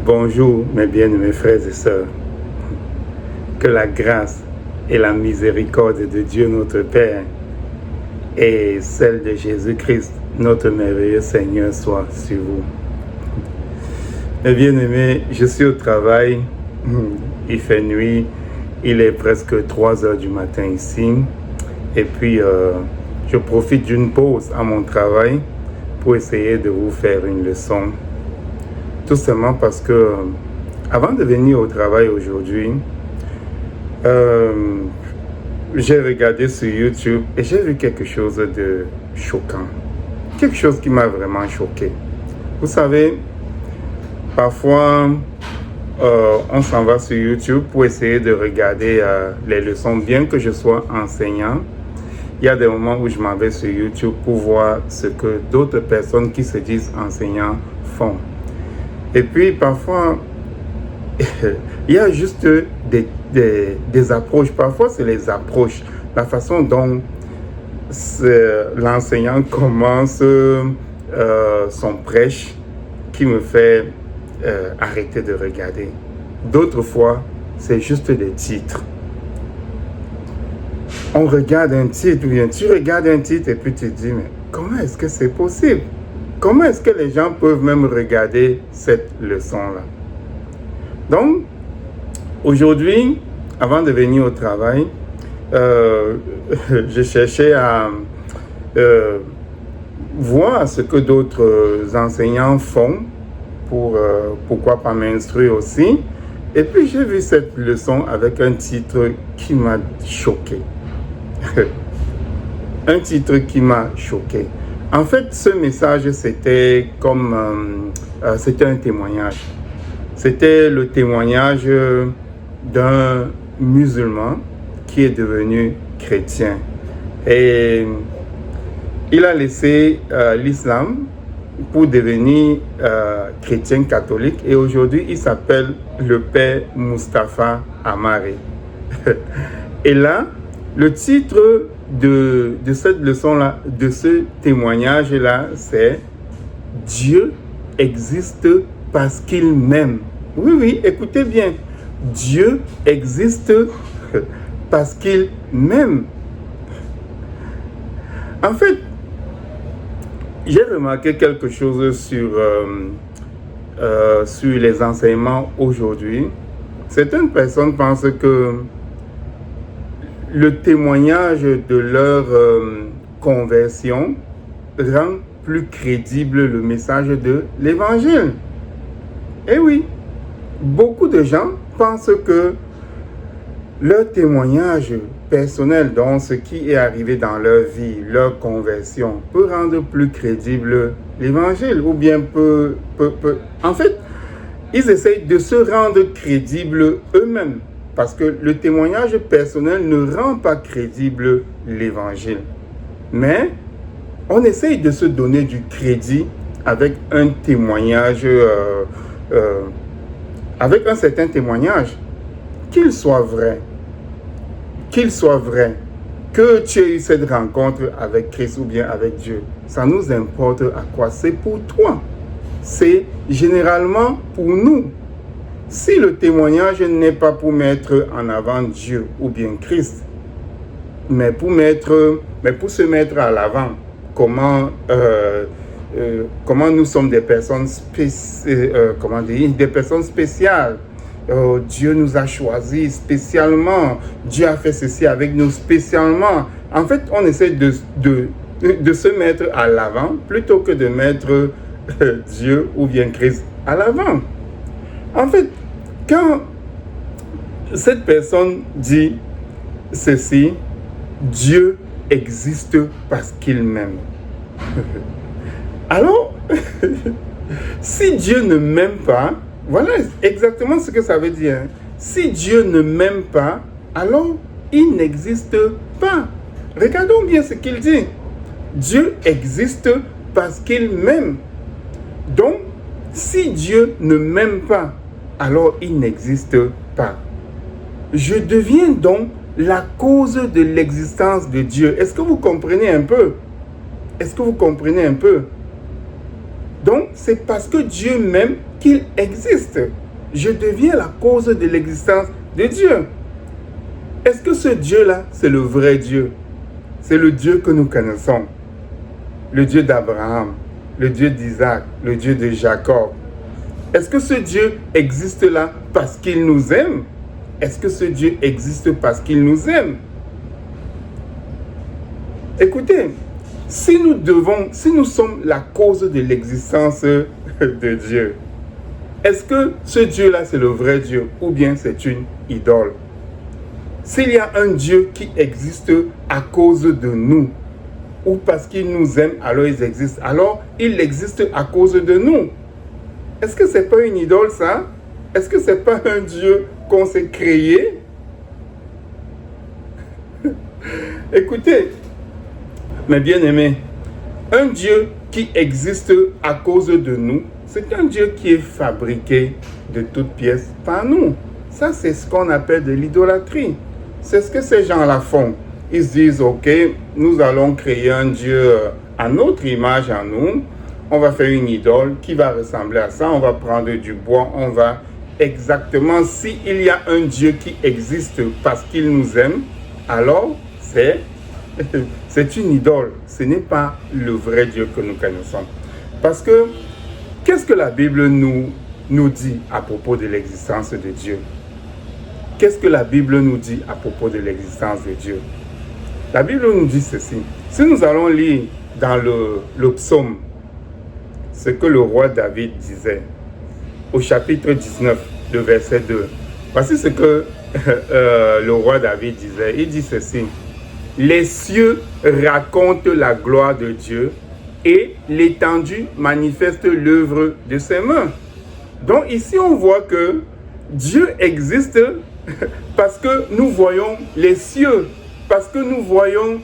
Bonjour mes bien-aimés frères et sœurs. Que la grâce et la miséricorde de Dieu notre Père et celle de Jésus-Christ, notre merveilleux Seigneur, soit sur vous. Mes bien-aimés, je suis au travail, il fait nuit, il est presque 3 heures du matin ici, et puis je profite d'une pause à mon travail pour essayer de vous faire une leçon. Tout simplement parce que, avant de venir au travail aujourd'hui, j'ai regardé sur YouTube et j'ai vu quelque chose de choquant. Quelque chose qui m'a vraiment choqué. Vous savez, parfois, on s'en va sur YouTube pour essayer de regarder les leçons. Bien que je sois enseignant, il y a des moments où je m'en vais sur YouTube pour voir ce que d'autres personnes qui se disent enseignants font. Et puis, parfois, il y a juste des approches. Parfois, c'est les approches. La façon dont l'enseignant commence son prêche qui me fait arrêter de regarder. D'autres fois, c'est juste des titres. On regarde un titre, ou bien tu regardes un titre et puis tu te dis, mais comment est-ce que c'est possible? Comment est-ce que les gens peuvent même regarder cette leçon-là? Donc, aujourd'hui, avant de venir au travail, je cherchais à voir ce que d'autres enseignants font pour, pourquoi pas m'instruire aussi. Et puis, j'ai vu cette leçon avec un titre qui m'a choqué. Un titre qui m'a choqué. En fait, ce message, c'était comme, c'était un témoignage. C'était le témoignage d'un musulman qui est devenu chrétien. Et il a laissé l'islam pour devenir chrétien catholique. Et aujourd'hui, il s'appelle le Père Mustapha Amare. Et là, le titre de cette leçon-là, de ce témoignage-là, c'est « Dieu existe parce qu'il m'aime ». Oui, oui, écoutez bien. Dieu existe parce qu'il m'aime. En fait, j'ai remarqué quelque chose sur les enseignements aujourd'hui. Certaines personnes pensent que le témoignage de leur conversion rend plus crédible le message de l'évangile. Et oui, beaucoup de gens pensent que leur témoignage personnel, donc ce qui est arrivé dans leur vie, leur conversion, peut rendre plus crédible l'évangile, ou bien peut... En fait, ils essayent de se rendre crédibles eux-mêmes. Parce que le témoignage personnel ne rend pas crédible l'évangile. Mais on essaye de se donner du crédit avec un témoignage, avec un certain témoignage, qu'il soit vrai, que tu aies eu cette rencontre avec Christ ou bien avec Dieu. Ça nous importe à quoi? C'est pour toi. C'est généralement pour nous. Si le témoignage n'est pas pour mettre en avant Dieu ou bien Christ, mais pour se mettre à l'avant, comment nous sommes des personnes spéciales. Dieu nous a choisis spécialement. Dieu a fait ceci avec nous spécialement. En fait, on essaie de se mettre à l'avant plutôt que de mettre Dieu ou bien Christ à l'avant. En fait, quand cette personne dit ceci, Dieu existe parce qu'il m'aime. Alors, si Dieu ne m'aime pas, voilà exactement ce que ça veut dire. Si Dieu ne m'aime pas, alors il n'existe pas. Regardons bien ce qu'il dit. Dieu existe parce qu'il m'aime. Donc, si Dieu ne m'aime pas, alors il n'existe pas. Je deviens donc la cause de l'existence de Dieu. Est-ce que vous comprenez un peu? Est-ce que vous comprenez un peu? Donc, c'est parce que Dieu m'aime qu'il existe. Je deviens la cause de l'existence de Dieu. Est-ce que ce Dieu-là, c'est le vrai Dieu? C'est le Dieu que nous connaissons. Le Dieu d'Abraham, le Dieu d'Isaac, le Dieu de Jacob. Est-ce que ce Dieu existe là parce qu'il nous aime? Est-ce que ce Dieu existe parce qu'il nous aime? Écoutez, si nous sommes la cause de l'existence de Dieu, est-ce que ce Dieu-là, c'est le vrai Dieu ou bien c'est une idole? S'il y a un Dieu qui existe à cause de nous, ou parce qu'il nous aime, alors il existe. Alors, il existe à cause de nous. Est-ce que ce n'est pas une idole, ça? Est-ce que ce n'est pas un Dieu qu'on s'est créé? Écoutez, mes bien-aimés, un Dieu qui existe à cause de nous, c'est un Dieu qui est fabriqué de toutes pièces par nous. Ça, c'est ce qu'on appelle de l'idolâtrie. C'est ce que ces gens-là font. Ils se disent, ok, nous allons créer un Dieu à notre image, à nous. On va faire une idole qui va ressembler à ça. On va prendre du bois, on va exactement, s'il y a un Dieu qui existe parce qu'il nous aime, alors c'est une idole. Ce n'est pas le vrai Dieu que nous connaissons. Parce que, qu'est-ce que la Bible nous dit à propos de l'existence de Dieu? Qu'est-ce que la Bible nous dit à propos de l'existence de Dieu? La Bible nous dit ceci. Si nous allons lire dans le psaume ce que le roi David disait au chapitre 19, le verset 2. Voici ce que le roi David disait. Il dit ceci. Les cieux racontent la gloire de Dieu et l'étendue manifeste l'œuvre de ses mains. Donc ici on voit que Dieu existe parce que nous voyons les cieux, parce que nous voyons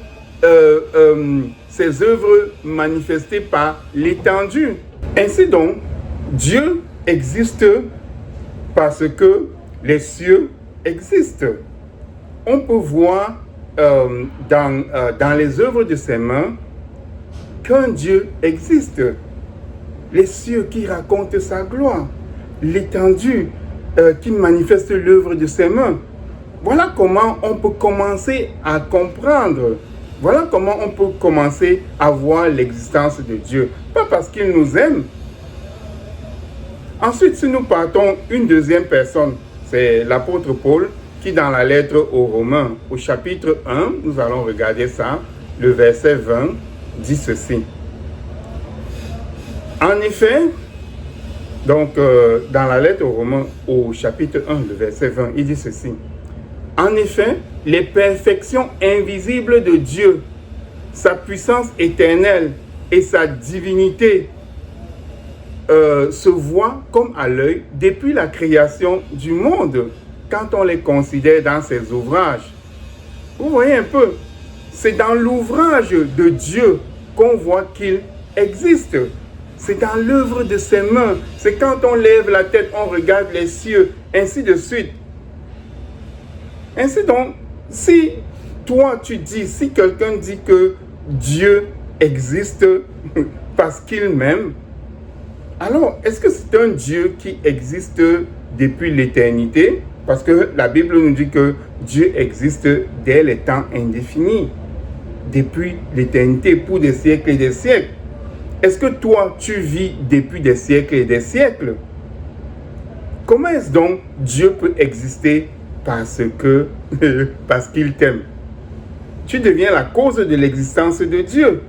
ses œuvres manifestées par l'étendue. Ainsi donc, Dieu existe parce que les cieux existent. On peut voir dans les œuvres de ses mains qu'un Dieu existe. Les cieux qui racontent sa gloire, l'étendue qui manifeste l'œuvre de ses mains. Voilà comment on peut commencer à comprendre. Voilà comment on peut commencer à voir l'existence de Dieu. Pas parce qu'il nous aime. Ensuite, si nous partons une deuxième personne, c'est l'apôtre Paul qui dans la lettre aux Romains, au chapitre 1, nous allons regarder ça, le verset 20, dit ceci. En effet, donc dans la lettre aux Romains, au chapitre 1, le verset 20, il dit ceci. En effet, les perfections invisibles de Dieu, sa puissance éternelle et sa divinité se voient comme à l'œil depuis la création du monde, quand on les considère dans ses ouvrages. Vous voyez un peu, c'est dans l'ouvrage de Dieu qu'on voit qu'il existe. C'est dans l'œuvre de ses mains. C'est quand on lève la tête, on regarde les cieux, ainsi de suite. Ainsi donc, si toi tu dis, si quelqu'un dit que Dieu existe parce qu'il m'aime, alors est-ce que c'est un Dieu qui existe depuis l'éternité? Parce que la Bible nous dit que Dieu existe dès les temps indéfinis, depuis l'éternité, pour des siècles et des siècles. Est-ce que toi, tu vis depuis des siècles et des siècles? Comment est-ce donc Dieu peut exister parce qu'il t'aime? Tu deviens la cause de l'existence de Dieu.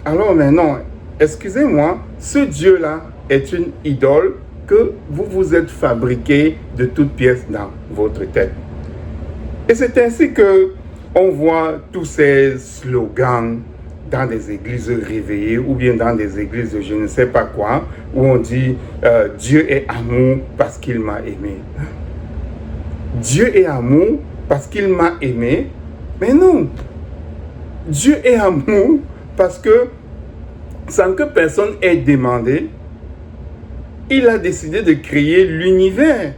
Alors maintenant, excusez-moi, ce Dieu-là est une idole que vous vous êtes fabriqué de toutes pièces dans votre tête. Et c'est ainsi que on voit tous ces slogans dans des églises réveillées ou bien dans des églises de je ne sais pas quoi, où on dit Dieu est amour parce qu'il m'a aimé. Dieu est amour parce qu'il m'a aimé. Mais non, Dieu est amour parce que sans que personne ait demandé, il a décidé de créer l'univers.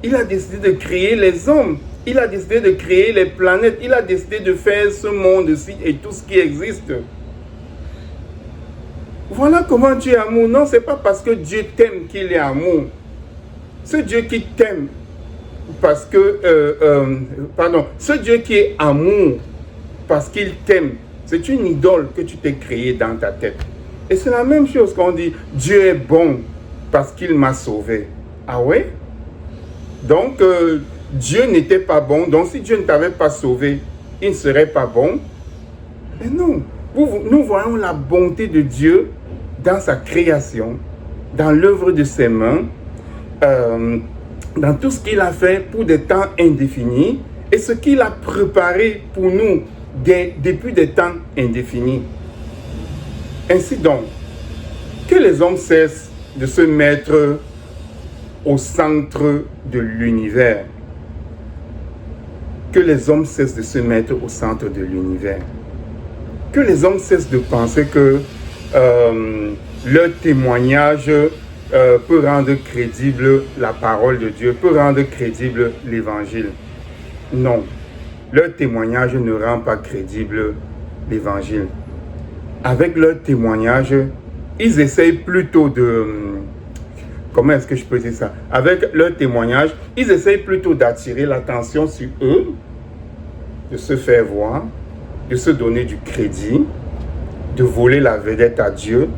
Il a décidé de créer les hommes. Il a décidé de créer les planètes. Il a décidé de faire ce monde-ci et tout ce qui existe. Voilà comment Dieu est amour. Non, c'est pas parce que Dieu t'aime qu'il est amour. Ce Dieu qui t'aime parce que, ce Dieu qui est amour parce qu'il t'aime, c'est une idole que tu t'es créée dans ta tête. Et c'est la même chose qu'on dit, Dieu est bon parce qu'il m'a sauvé. Ah ouais? Donc, Dieu n'était pas bon. Donc, si Dieu ne t'avait pas sauvé, il ne serait pas bon. Mais non, nous voyons la bonté de Dieu dans sa création, dans l'œuvre de ses mains, dans tout ce qu'il a fait pour des temps indéfinis et ce qu'il a préparé pour nous depuis des temps indéfinis. Ainsi donc, que les hommes cessent de se mettre au centre de l'univers. Que les hommes cessent de se mettre au centre de l'univers. Que les hommes cessent de penser que leur témoignage peut rendre crédible la parole de Dieu, peut rendre crédible l'évangile. Non, leur témoignage ne rend pas crédible l'évangile. Avec leur témoignage, ils essayent plutôt de... Comment est-ce que je peux dire ça? Avec leur témoignage, ils essayent plutôt d'attirer l'attention sur eux, de se faire voir, de se donner du crédit, de voler la vedette à Dieu,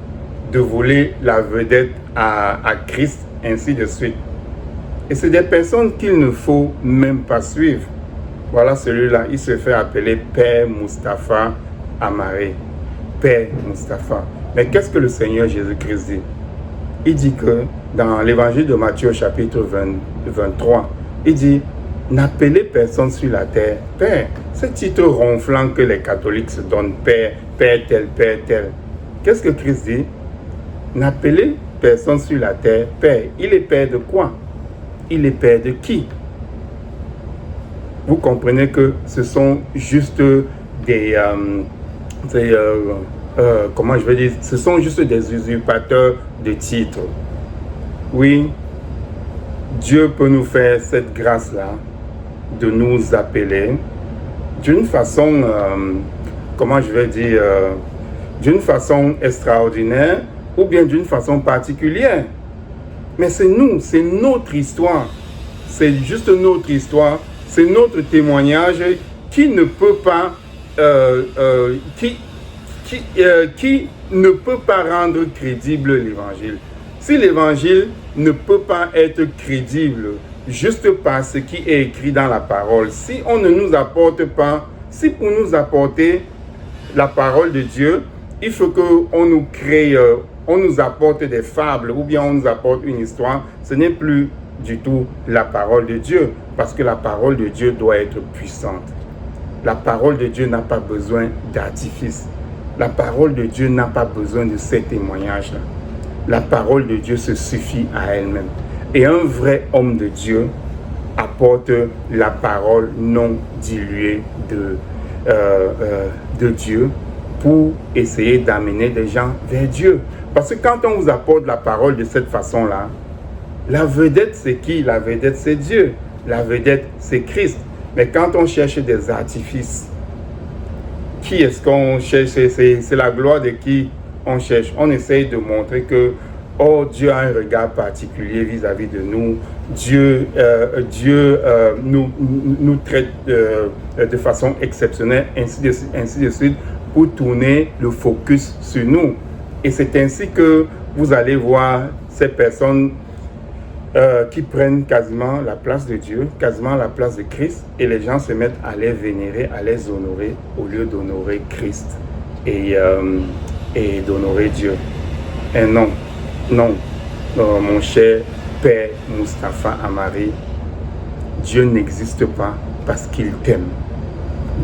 de voler la vedette à Christ, ainsi de suite. Et c'est des personnes qu'il ne faut même pas suivre. Voilà celui-là, il se fait appeler Père Mustapha Amaré. Père Mustapha. Mais qu'est-ce que le Seigneur Jésus-Christ dit? Il dit que dans l'évangile de Matthieu chapitre 23, il dit « N'appelez personne sur la terre Père ». Ce titre ronflant que les catholiques se donnent, Père, Père tel, Père tel. Qu'est-ce que Christ dit? N'appelez personne sur la terre Père. Il est Père de quoi? Il est Père de qui? Vous comprenez que ce sont juste des... comment je vais dire, ce sont juste des usurpateurs de titres. Oui, Dieu peut nous faire cette grâce-là de nous appeler d'une façon, comment je vais dire, d'une façon extraordinaire ou bien d'une façon particulière. Mais c'est nous, c'est notre histoire. C'est juste notre histoire, c'est notre témoignage qui ne peut pas, qui ne peut pas rendre crédible l'évangile. Si l'évangile ne peut pas être crédible juste par ce qui est écrit dans la parole, si on ne nous apporte pas, si pour nous apporter la parole de Dieu, il faut qu'on nous crée, on nous apporte des fables ou bien on nous apporte une histoire, ce n'est plus du tout la parole de Dieu, parce que la parole de Dieu doit être puissante. La parole de Dieu n'a pas besoin d'artifice. La parole de Dieu n'a pas besoin de ces témoignages-là. La parole de Dieu se suffit à elle-même. Et un vrai homme de Dieu apporte la parole non diluée de Dieu pour essayer d'amener des gens vers Dieu. Parce que quand on vous apporte la parole de cette façon-là, la vedette c'est qui? La vedette c'est Dieu. La vedette c'est Christ. Mais quand on cherche des artifices, qui est-ce qu'on cherche? C'est la gloire de qui on cherche. On essaye de montrer que Dieu a un regard particulier vis-à-vis de nous. Dieu nous traite de façon exceptionnelle, ainsi de suite, pour tourner le focus sur nous. Et c'est ainsi que vous allez voir ces personnes qui prennent quasiment la place de Dieu, quasiment la place de Christ, et les gens se mettent à les vénérer, à les honorer, au lieu d'honorer Christ et d'honorer Dieu. Et non, mon cher Père Mustapha Amaré, Dieu n'existe pas parce qu'il t'aime.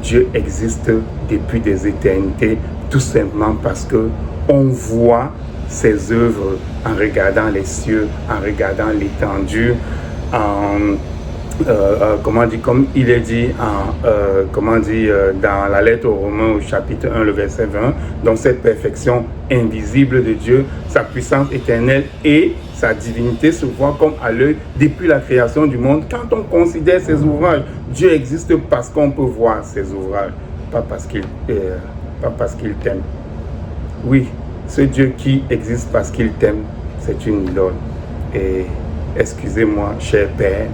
Dieu existe depuis des éternités, tout simplement parce que on voit ses œuvres en regardant les cieux, en regardant l'étendue, comme il est dit dans la lettre aux Romains au chapitre 1, le verset 20, donc cette perfection invisible de Dieu, sa puissance éternelle et sa divinité se voient comme à l'œil depuis la création du monde. Quand on considère ses ouvrages, Dieu existe parce qu'on peut voir ses ouvrages, pas parce qu'il t'aime. Oui, Ce Dieu qui existe parce qu'il t'aime, c'est une idole. Et excusez-moi, cher père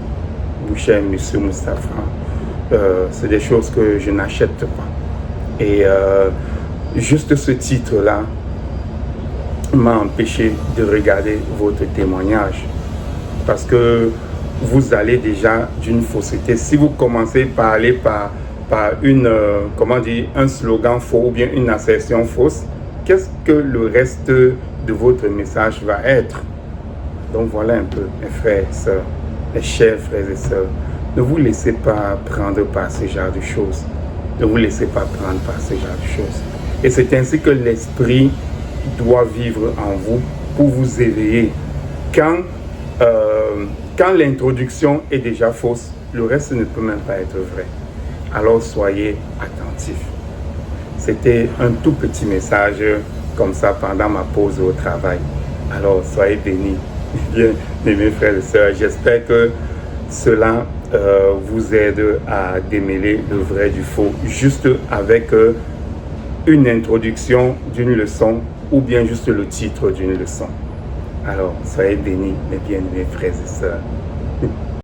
ou cher monsieur Moustapha, c'est des choses que je n'achète pas. Et juste ce titre-là m'a empêché de regarder votre témoignage. Parce que vous allez déjà d'une fausseté. Si vous commencez par aller par une, un slogan faux ou bien une assertion fausse, qu'est-ce que le reste de votre message va être? Donc voilà un peu, mes frères et sœurs, mes chers frères et sœurs, ne vous laissez pas prendre par ce genre de choses. Ne vous laissez pas prendre par ce genre de choses. Et c'est ainsi que l'esprit doit vivre en vous pour vous éveiller. Quand l'introduction est déjà fausse, le reste ne peut même pas être vrai. Alors soyez attentifs. C'était un tout petit message comme ça pendant ma pause au travail. Alors soyez bénis, bien mes frères et sœurs. J'espère que cela vous aide à démêler le vrai du faux, juste avec une introduction d'une leçon ou bien juste le titre d'une leçon. Alors, soyez bénis, mes bien-aimés frères et sœurs.